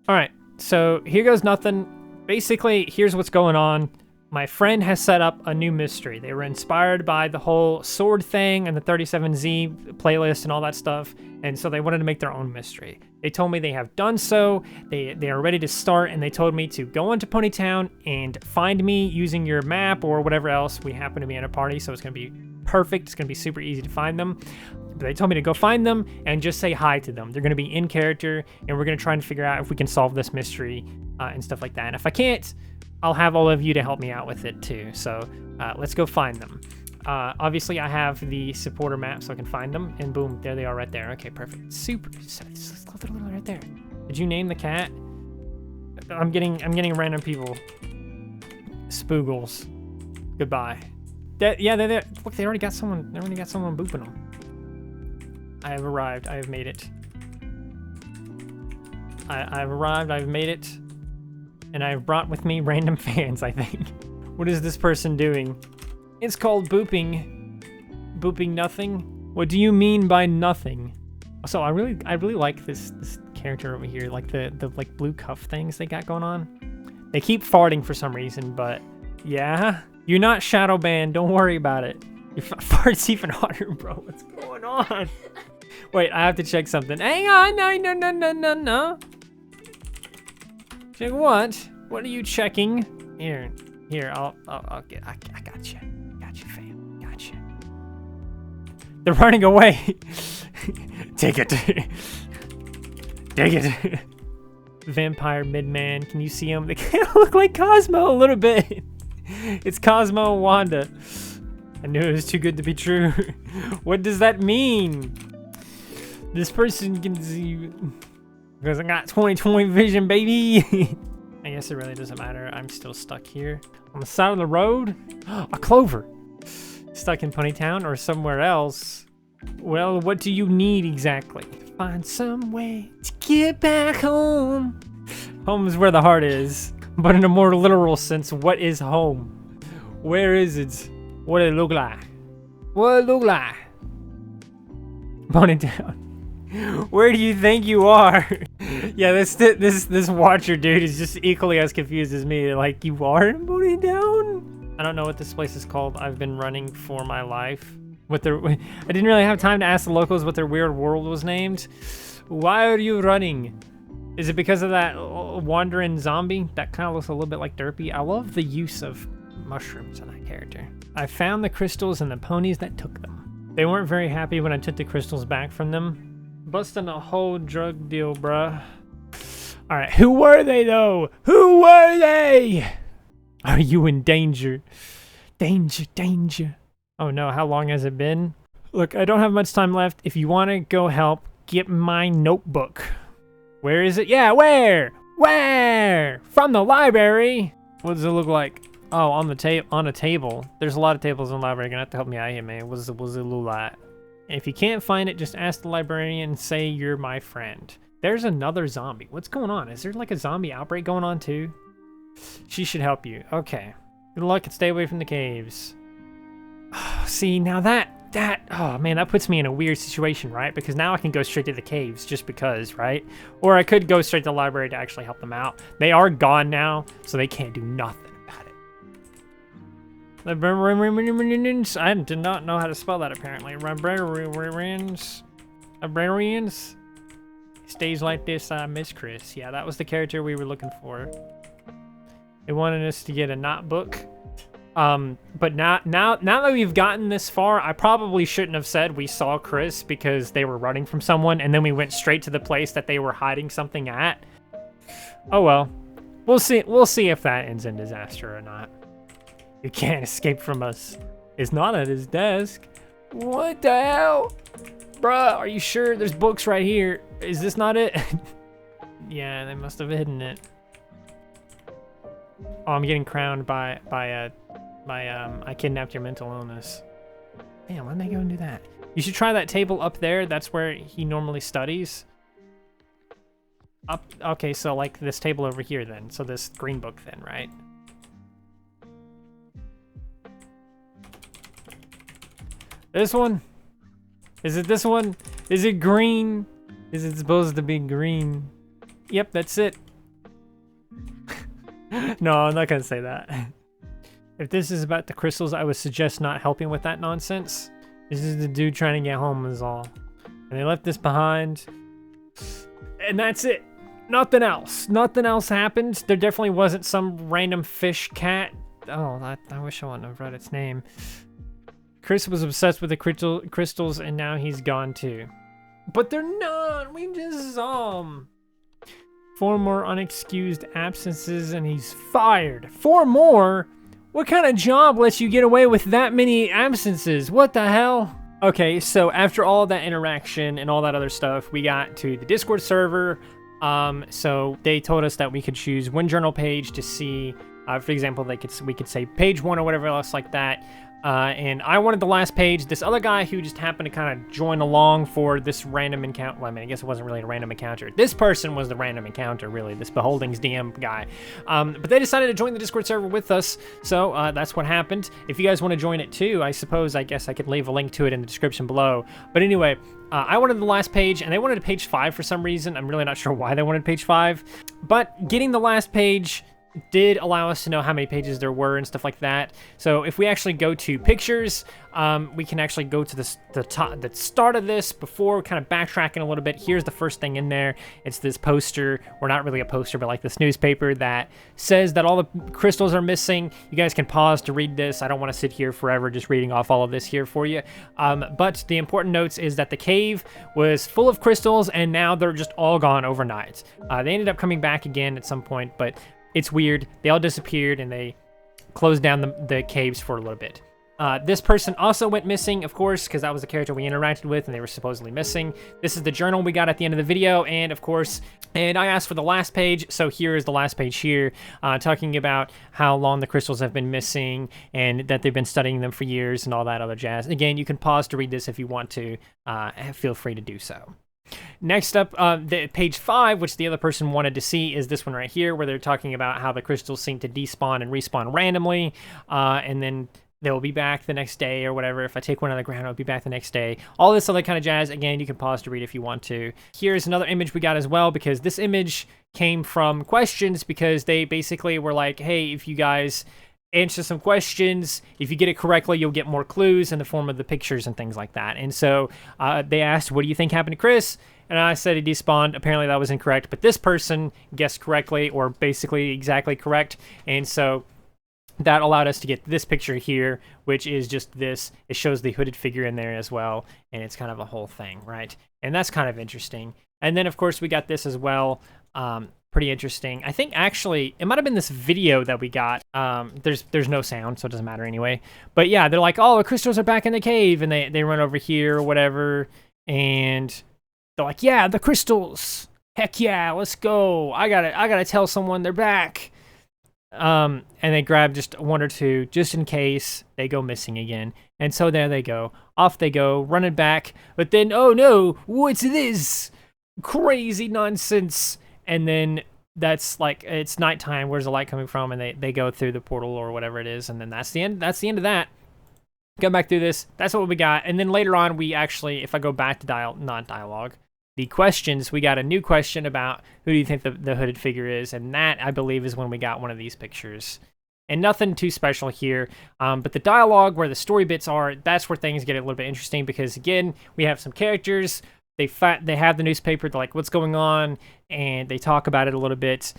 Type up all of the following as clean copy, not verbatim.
All right, so here goes nothing. Basically, here's what's going on. My friend has set up a new mystery. They were inspired by the whole sword thing and the 37Z playlist and all that stuff, and so they wanted to make their own mystery. They told me they have done so. They are ready to start, and they told me to go into Ponytown and find me using your map or whatever else. We happen to be in a party, so it's going to be perfect. It's going to be super easy to find them. But they told me to go find them and just say hi to them. They're going to be in character, and we're going to try and figure out if we can solve this mystery and stuff like that. And if I can't, I'll have all of you to help me out with it too. So let's go find them. Obviously, I have the supporter map, so I can find them. And boom, there they are right there. Okay, perfect. Super. Literally right there. Did you name the cat? I'm getting random people. Spoogles. Goodbye. Yeah, they're there. Look, they already got someone. They already got someone booping them. I have arrived. I have made it. I've arrived. I've made it. And I've brought with me random fans, I think. What is this person doing? It's called booping. Booping nothing? What do you mean by nothing? So I really like this character over here, like the like blue cuff things they got going on. They keep farting for some reason, but yeah. You're not shadow banned, don't worry about it. Your fart's even harder, bro. What's going on? Wait, I have to check something. Hang on, no. Check what? What are you checking? Here, I'll get. I got you. Got you, fam. Got you. They're running away. Take it. Take it. Vampire midman. Can you see him? They kind of look like Cosmo a little bit. It's Cosmo and Wanda. I knew it was too good to be true. What does that mean? This person can see because I got 20/20 vision, baby. I guess it really doesn't matter. I'm still stuck here on the side of the road. A clover. Stuck in Ponytown or somewhere else. Well, what do you need exactly? Find some way to get back home. Home is where the heart is. But in a more literal sense, what is home? Where is it? What it look like? What it look like? Ponytown. Where do you think you are? Yeah, this watcher dude is just equally as confused as me. Like, you are in Ponytown? I don't know what this place is called. I've been running for my life. I didn't really have time to ask the locals what their weird world was named. Why are you running? Is it because of that wandering zombie? That kind of looks a little bit like Derpy. I love the use of mushrooms in that character. I found the crystals and the ponies that took them. They weren't very happy when I took the crystals back from them. Busting a whole drug deal, bruh. All right, who were they though? Who were they? Are you in danger? Danger, danger. Oh no, how long has it been? Look, I don't have much time left. If you want to go help, get my notebook. Where is it? Yeah, where? Where? From the library. What does it look like? Oh, on a table. There's a lot of tables in the library. You're gonna have to help me out here, man. What does it look like? If you can't find it, just ask the librarian and say you're my friend. There's another zombie. What's going on? Is there like a zombie outbreak going on too? She should help you. Okay. Good luck and stay away from the caves. See, now oh man, that puts me in a weird situation, right? Because now I can go straight to the caves just because, right? Or I could go straight to the library to actually help them out. They are gone now, so they can't do nothing about it. I did not know how to spell that apparently. Librarians. Stays like this, Miss Chris. Yeah, that was the character we were looking for. They wanted us to get a notebook. But now that we've gotten this far, I probably shouldn't have said we saw Chris because they were running from someone, and then we went straight to the place that they were hiding something at. Oh well, we'll see if that ends in disaster or not. You can't escape from us. It's not at his desk. What the hell? Bruh, are you sure? There's books right here. Is this not it? Yeah, they must have hidden it. Oh, I'm getting crowned by I kidnapped your mental illness. Damn, why'd they go and do that? You should try that table up there. That's where he normally studies. Up, okay, so like this table over here then. So this green book then, right? This one? Is it this one? Is it green? Is it supposed to be green? Yep, that's it. No, I'm not gonna say that. If this is about the crystals, I would suggest not helping with that nonsense. This is the dude trying to get home is all. And they left this behind. And that's it. Nothing else. Nothing else happened. There definitely wasn't some random fish cat. Oh, I wish I wouldn't have read its name. Chris was obsessed with the crystals, and now he's gone too. But they're not. We just saw them. 4 more unexcused absences, and he's fired. 4 more? What kind of job lets you get away with that many absences? What the hell? Okay, so after all that interaction and all that other stuff, we got to the Discord server. So they told us that we could choose one journal page to see, for example, we could say page 1 or whatever else like that. And I wanted the last page. This other guy who just happened to kind of join along for this random encounter. Well, I mean, I guess it wasn't really a random encounter. This person was the random encounter, really, this Beholdings DM guy. But they decided to join the Discord server with us, so that's what happened. If you guys want to join it too, I guess I could leave a link to it in the description below. But anyway, I wanted the last page, and they wanted page 5 for some reason. I'm really not sure why they wanted page 5. But getting the last page did allow us to know how many pages there were and stuff like that. So if we actually go to pictures, we can actually go to the start of this before kind of backtracking a little bit. Here's the first thing in there. It's this poster, or not really a poster, but like this newspaper that says that all the crystals are missing. You guys can pause to read this. I don't want to sit here forever just reading off all of this here for you. But the important notes is that the cave was full of crystals, and now they're just all gone overnight. They ended up coming back again at some point, but it's weird. They all disappeared, and they closed down the caves for a little bit. This person also went missing, of course, because that was the character we interacted with, and they were supposedly missing. This is the journal we got at the end of the video, and of course, and I asked for the last page, so here is the last page here, talking about how long the crystals have been missing, and that they've been studying them for years, and all that other jazz. Again, you can pause to read this if you want to. Feel free to do so. Next up, the page 5, which the other person wanted to see, is this one right here, where they're talking about how the crystals seem to despawn and respawn randomly, and then they'll be back the next day or whatever. If I take one on the ground, it'll be back the next day. All this other kind of jazz. Again, you can pause to read if you want to. Here's another image we got as well, because this image came from questions, because they basically were like, hey, if you guys answer some questions, if you get it correctly, you'll get more clues in the form of the pictures and things like that. And so they asked, what do you think happened to Chris? And I said he despawned. Apparently that was incorrect, but this person guessed correctly, or basically exactly correct. And so that allowed us to get this picture here, which is just this. It shows the hooded figure in there as well, and it's kind of a whole thing, right? And that's kind of interesting. And then, of course, we got this as well. Pretty interesting. I think, actually, it might have been this video that we got. There's no sound, so it doesn't matter anyway. But yeah, they're like, oh, the crystals are back in the cave, and they run over here or whatever, and they're like, yeah, the crystals. Heck yeah, let's go. I gotta tell someone they're back. And they grab just 1 or 2 just in case they go missing again. And so there they go. Off they go, running back. But then, oh no, what's this? Crazy nonsense. And then that's like, it's nighttime. Where's the light coming from? And they go through the portal or whatever it is. And then that's the end. That's the end of that. Go back through this. That's what we got. And then later on, we actually, if I go back to not dialogue, the questions, we got a new question about who do you think the hooded figure is, and that, I believe, is when we got one of these pictures. And nothing too special here, but the dialogue, where the story bits are, that's where things get a little bit interesting, because, again, we have some characters, they have the newspaper, they're like, what's going on, and they talk about it a little bit.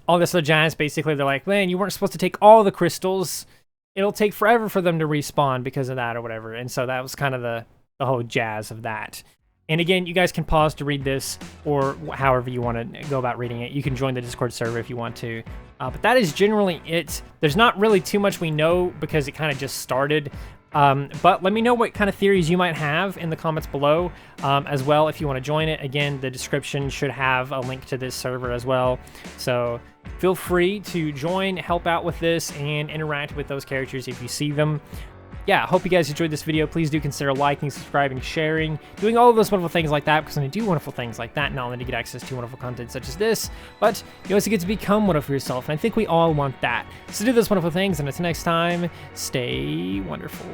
All this other jazz, basically, they're like, man, you weren't supposed to take all the crystals, it'll take forever for them to respawn because of that or whatever, and so that was kind of the whole jazz of that. And again, you guys can pause to read this, or however you want to go about reading it. You can join the Discord server if you want to. But that is generally it. There's not really too much we know, because it kind of just started. But let me know what kind of theories you might have in the comments below as well if you want to join it. Again, the description should have a link to this server as well. So feel free to join, help out with this, and interact with those characters if you see them. Yeah, I hope you guys enjoyed this video. Please do consider liking, subscribing, sharing, doing all of those wonderful things like that, because when you do wonderful things like that, not only do you get access to wonderful content such as this, but you also get to become one of yourself, and I think we all want that. So do those wonderful things, and until next time, stay wonderful.